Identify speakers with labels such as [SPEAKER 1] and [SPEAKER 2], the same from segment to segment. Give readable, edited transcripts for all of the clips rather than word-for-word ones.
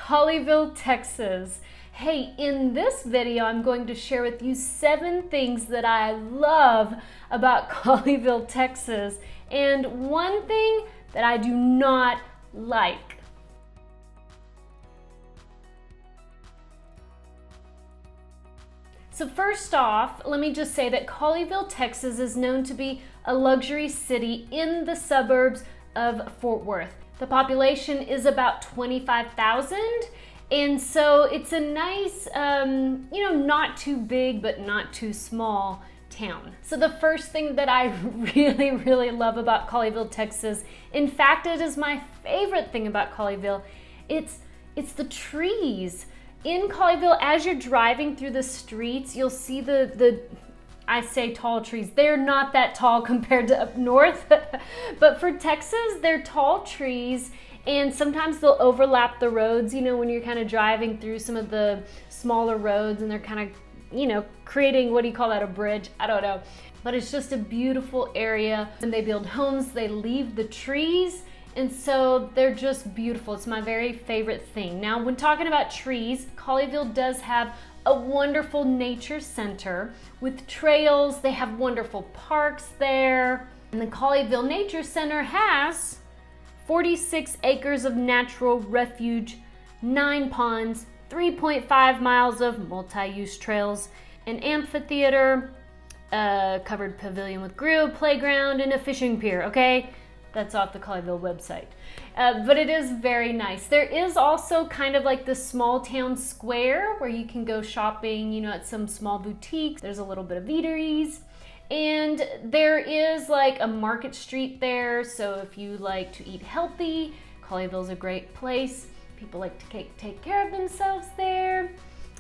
[SPEAKER 1] Colleyville, Texas. Hey, in this video, I'm going to share with you 7 things that I love about Colleyville, Texas, and 1 thing that I do not like. So first off, let me just say that Colleyville, Texas is known to be a luxury city in the suburbs of Fort Worth. The population is about 25,000, and so it's a nice, not too big but not too small town. So the first thing that I really love about Colleyville, Texas, in fact it is my favorite thing about Colleyville, it's the trees. In Colleyville, as you're driving through the streets, you'll see I say tall trees. They're not that tall compared to up north, but for Texas, they're tall trees, and sometimes they'll overlap the roads, when you're kind of driving through some of the smaller roads and they're kind of, creating, what do you call that, a bridge? I don't know. But it's just a beautiful area. When they build homes, they leave the trees, and so they're just beautiful. It's my very favorite thing. Now, when talking about trees, Colleyville does have a wonderful nature center with trails. They have wonderful parks there. And the Colleyville Nature Center has 46 acres of natural refuge, 9 ponds, 3.5 miles of multi-use trails, an amphitheater, a covered pavilion with grill, playground, and a fishing pier, okay? That's off the Colleyville website. But it is very nice. There is also kind of like the small town square where you can go shopping, at some small boutiques. There's a little bit of eateries. And there is like a market street there. So if you like to eat healthy, Colleyville's a great place. People like to take care of themselves there.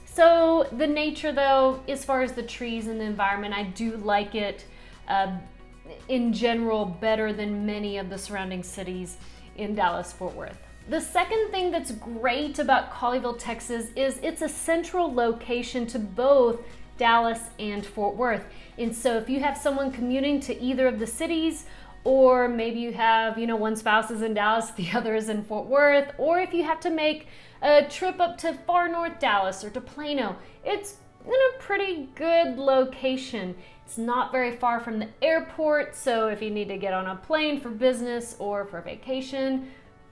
[SPEAKER 1] So the nature though, as far as the trees and the environment, I do like it. In general, better than many of the surrounding cities in Dallas-Fort Worth. The second thing that's great about Colleyville, Texas is it's a central location to both Dallas and Fort Worth. And so if you have someone commuting to either of the cities, or maybe you have, one spouse is in Dallas, the other is in Fort Worth, or if you have to make a trip up to far north Dallas or to Plano, it's in a pretty good location. It's not very far from the airport, so if you need to get on a plane for business or for vacation,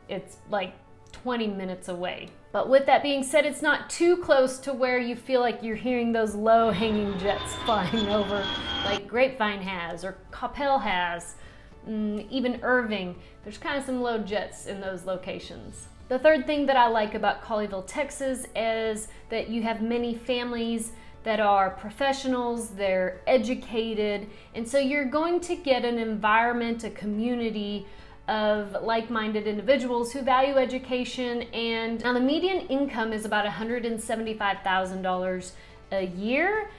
[SPEAKER 1] it's like 20 minutes away. But with that being said, it's not too close to where you feel like you're hearing those low-hanging jets flying over, like Grapevine has or Coppell has, even Irving. There's kind of some low jets in those locations. The third thing that I like about Colleyville, Texas is that you have many families that are professionals, they're educated, and so you're going to get an environment, a community of like-minded individuals who value education. And now the median income is about $175,000 a year.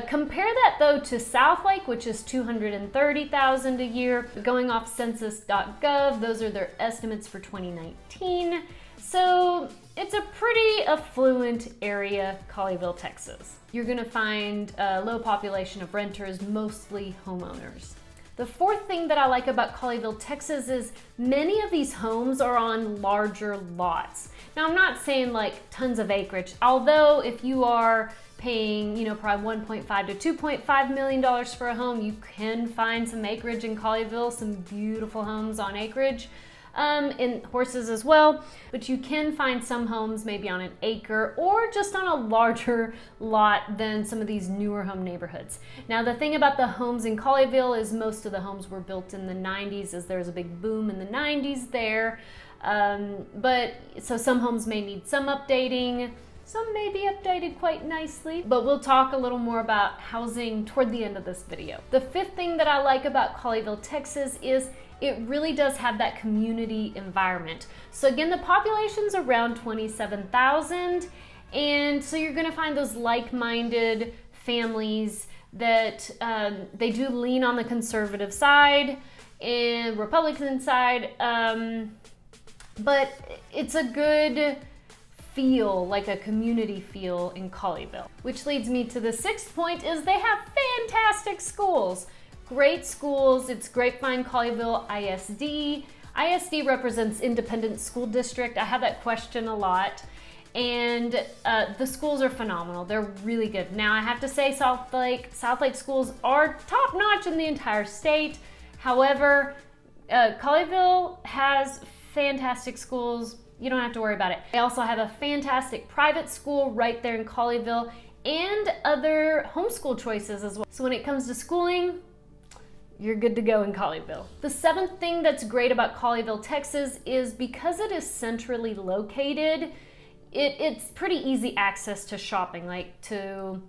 [SPEAKER 1] Compare that though to Southlake, which is $230,000 a year. Going off census.gov, those are their estimates for 2019. So it's a pretty affluent area, Colleyville, Texas. You're gonna find a low population of renters, mostly homeowners. The fourth thing that I like about Colleyville, Texas is many of these homes are on larger lots. Now I'm not saying like tons of acreage, although if you are paying, probably $1.5 to $2.5 million for a home, you can find some acreage in Colleyville, some beautiful homes on acreage. And horses as well, but you can find some homes maybe on an acre or just on a larger lot than some of these newer home neighborhoods. Now the thing about the homes in Colleyville is most of the homes were built in the 90s, as there was a big boom in the 90s there. But so some homes may need some updating, some may be updated quite nicely, but we'll talk a little more about housing toward the end of this video. The fifth thing that I like about Colleyville, Texas is it really does have that community environment. So again, the population's around 27,000, and so you're gonna find those like-minded families that they do lean on the conservative side and Republican side, but it's a good feel, like a community feel in Colleyville. Which leads me to the sixth point, is they have fantastic schools. Great schools. It's Grapevine Colleyville ISD. ISD represents Independent School District. I have that question a lot. and the schools are phenomenal. They're really good. Now I have to say South Lake schools are top notch in the entire state. However, Colleyville has fantastic schools. You don't have to worry about it. They also have a fantastic private school right there in Colleyville and other homeschool choices as well. So when it comes to schooling, you're good to go in Colleyville. The seventh thing that's great about Colleyville, Texas is because it is centrally located, it's pretty easy access to shopping. Like to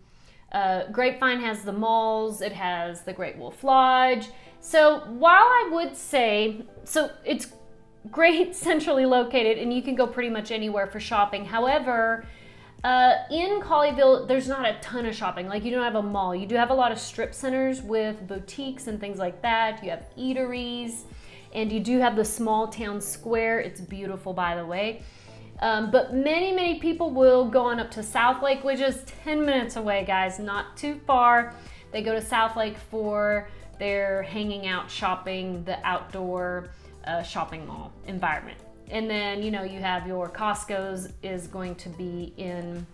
[SPEAKER 1] Grapevine has the malls, it has the Great Wolf Lodge. So while I would say, so it's great centrally located and you can go pretty much anywhere for shopping. However, in Colleyville, there's not a ton of shopping. Like you don't have a mall. You do have a lot of strip centers with boutiques and things like that. You have eateries and you do have the small town square. It's beautiful, by the way. But many people will go on up to South Lake, which is 10 minutes away, guys, not too far. They go to South Lake for their hanging out, shopping, the outdoor shopping mall environment. And then, you know, you have your Costco's is going to be in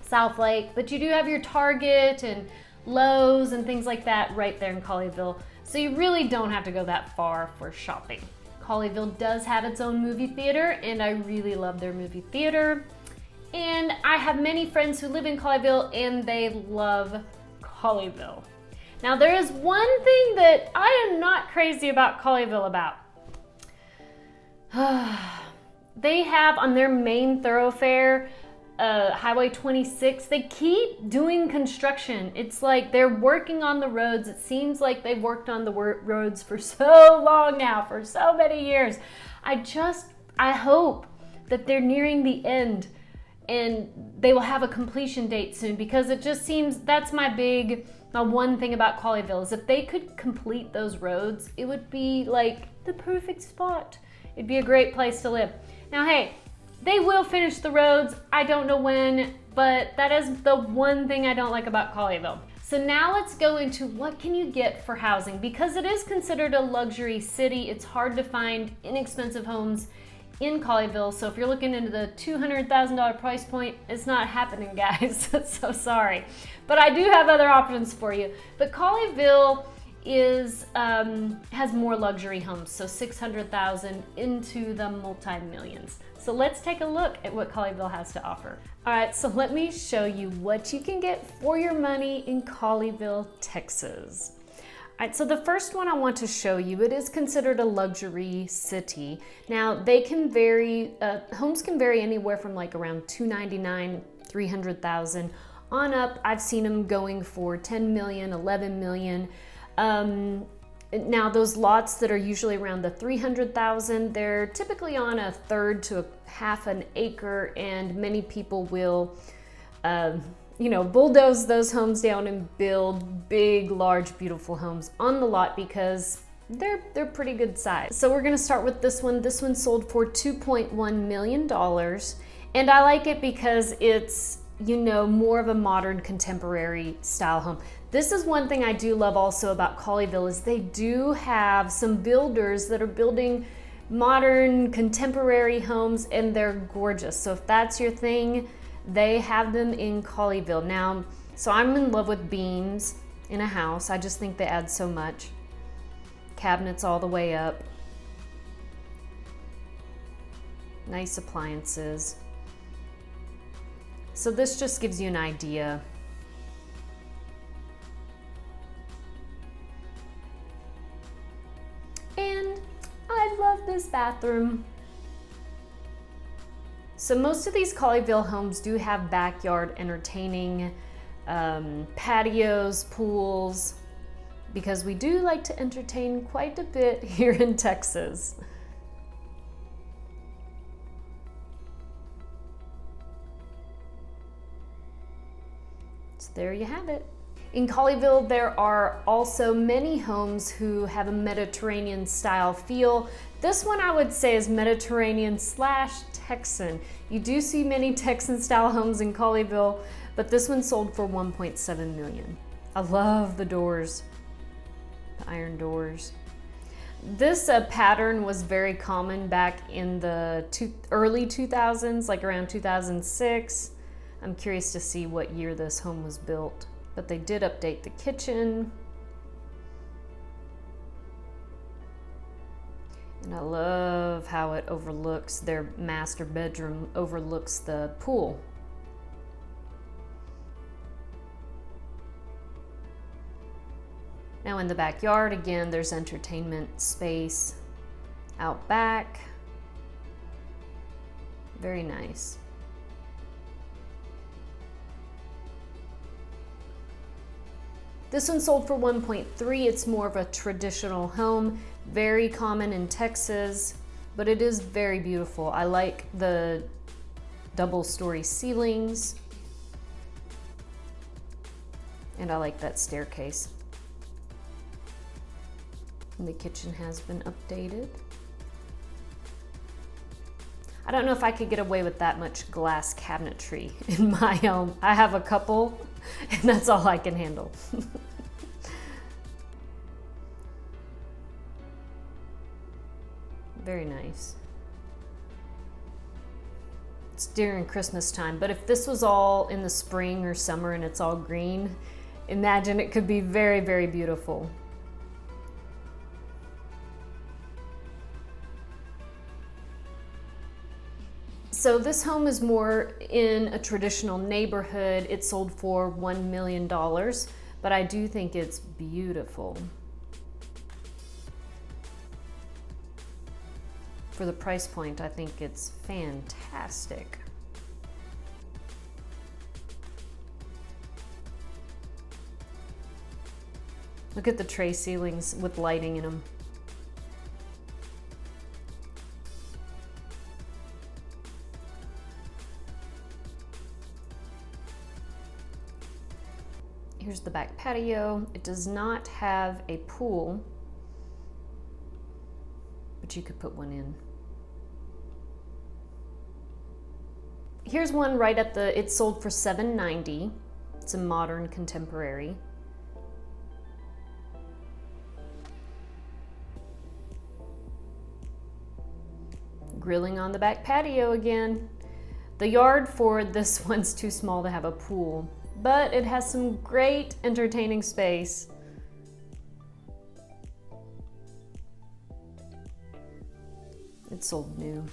[SPEAKER 1] South Lake, but you do have your Target and Lowe's and things like that right there in Colleyville. So you really don't have to go that far for shopping. Colleyville does have its own movie theater, and I really love their movie theater. And I have many friends who live in Colleyville, and they love Colleyville. Now, there is one thing that I am not crazy about Colleyville about. They have on their main thoroughfare, Highway 26, they keep doing construction. It's like they're working on the roads. It seems like they've worked on the roads for so long now, for so many years. I hope that they're nearing the end and they will have a completion date soon, because it just seems, that's my one thing about Colleyville is if they could complete those roads, it would be like the perfect spot. It'd be a great place to live. Now, hey, they will finish the roads. I don't know when, but that is the one thing I don't like about Colleyville. So now let's go into what can you get for housing. Because it is considered a luxury city, it's hard to find inexpensive homes in Colleyville. So if you're looking into the $200,000 price point, it's not happening, guys. So sorry. But I do have other options for you. But Colleyville has more luxury homes, so 600,000 into the multi-millions. So let's take a look at what Colleyville has to offer. All right, so let me show you what you can get for your money in Colleyville, Texas. All right, so the first one I want to show you, it is considered a luxury city. Now they can vary, homes can vary anywhere from like around $299,000, $300,000 on up. I've seen them going for 10 million, 11 million. Now those lots that are usually around the 300,000, they're typically on a third to a half an acre, and many people will, bulldoze those homes down and build big, large, beautiful homes on the lot because they're pretty good size. So we're gonna start with this one. This one sold for $2.1 million, and I like it because it's, more of a modern contemporary style home. This is one thing I do love also about Colleyville is they do have some builders that are building modern contemporary homes, and they're gorgeous. So if that's your thing, they have them in Colleyville. Now, so I'm in love with beams in a house. I just think they add so much. Cabinets all the way up. Nice appliances. So this just gives you an idea. And I love this bathroom. So most of these Colleyville homes do have backyard entertaining, patios, pools, because we do like to entertain quite a bit here in Texas. So there you have it. In Colleyville, there are also many homes who have a Mediterranean style feel. This one I would say is Mediterranean / Texan. You do see many Texan style homes in Colleyville, but this one sold for $1.7 million. I love the doors, the iron doors. This pattern was very common back in the early 2000s, like around 2006. I'm curious to see what year this home was built, but they did update the kitchen. And I love how it overlooks, their master bedroom overlooks the pool. Now in the backyard, again, there's entertainment space out back. Very nice. This one sold for 1.3. It's more of a traditional home, very common in Texas, but it is very beautiful. I like the double-story ceilings, and I like that staircase. And the kitchen has been updated. I don't know if I could get away with that much glass cabinetry in my home. I have a couple, and that's all I can handle. Very nice. It's during Christmas time, but if this was all in the spring or summer and it's all green, imagine it could be very, very beautiful. So this home is more in a traditional neighborhood. It sold for $1 million, but I do think it's beautiful. For the price point, I think it's fantastic. Look at the tray ceilings with lighting in them. Here's the back patio. It does not have a pool, but you could put one in. Here's one right at the, it sold for $790. It's a modern contemporary. Grilling on the back patio again. The yard for this one's too small to have a pool, but it has some great entertaining space. It sold new.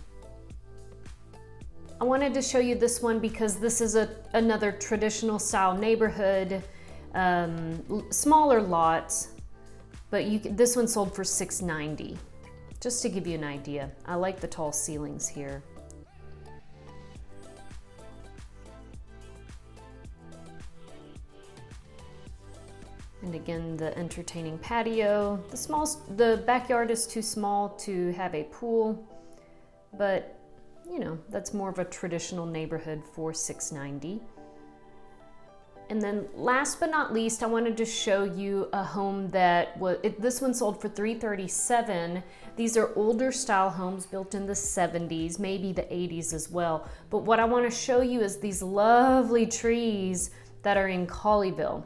[SPEAKER 1] I wanted to show you this one because this is another traditional style neighborhood, smaller lots, but this one sold for $690. Just to give you an idea. I like the tall ceilings here. And again, the entertaining patio. The backyard is too small to have a pool, but you know, that's more of a traditional neighborhood for $690. And then last but not least, I wanted to show you a home that this one sold for $337. These are older style homes built in the 70s, maybe the 80s as well. But what I want to show you is these lovely trees that are in Colleyville.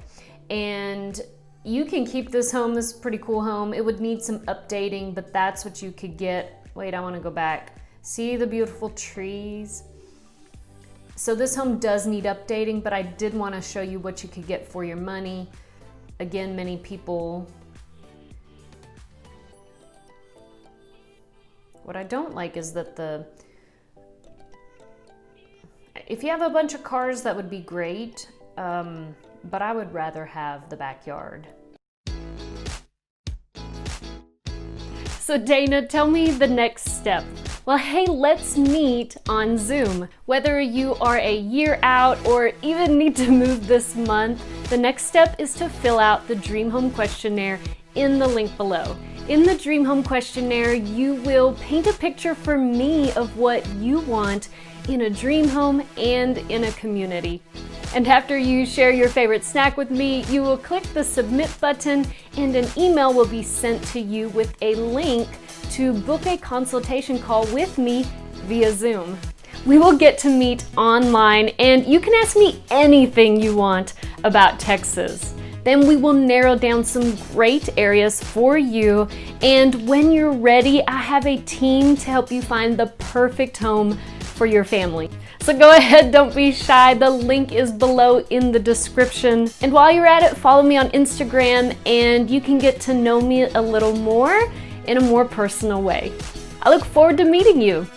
[SPEAKER 1] And you can keep this home. This is a pretty cool home. It would need some updating, but that's what you could get. Wait, I want to go back. See the beautiful trees? So this home does need updating, but I did want to show you what you could get for your money. Again, many people. What I don't like is that if you have a bunch of cars, that would be great. But I would rather have the backyard. So Dana, tell me the next step. Well, hey, let's meet on Zoom. Whether you are a year out or even need to move this month, the next step is to fill out the Dream Home Questionnaire in the link below. In the Dream Home Questionnaire, you will paint a picture for me of what you want in a dream home and in a community. And after you share your favorite snack with me, you will click the submit button and an email will be sent to you with a link to book a consultation call with me via Zoom. We will get to meet online and you can ask me anything you want about Texas. Then we will narrow down some great areas for you. And when you're ready, I have a team to help you find the perfect home for your family. So go ahead, don't be shy. The link is below in the description. And while you're at it, follow me on Instagram and you can get to know me a little more in a more personal way. I look forward to meeting you.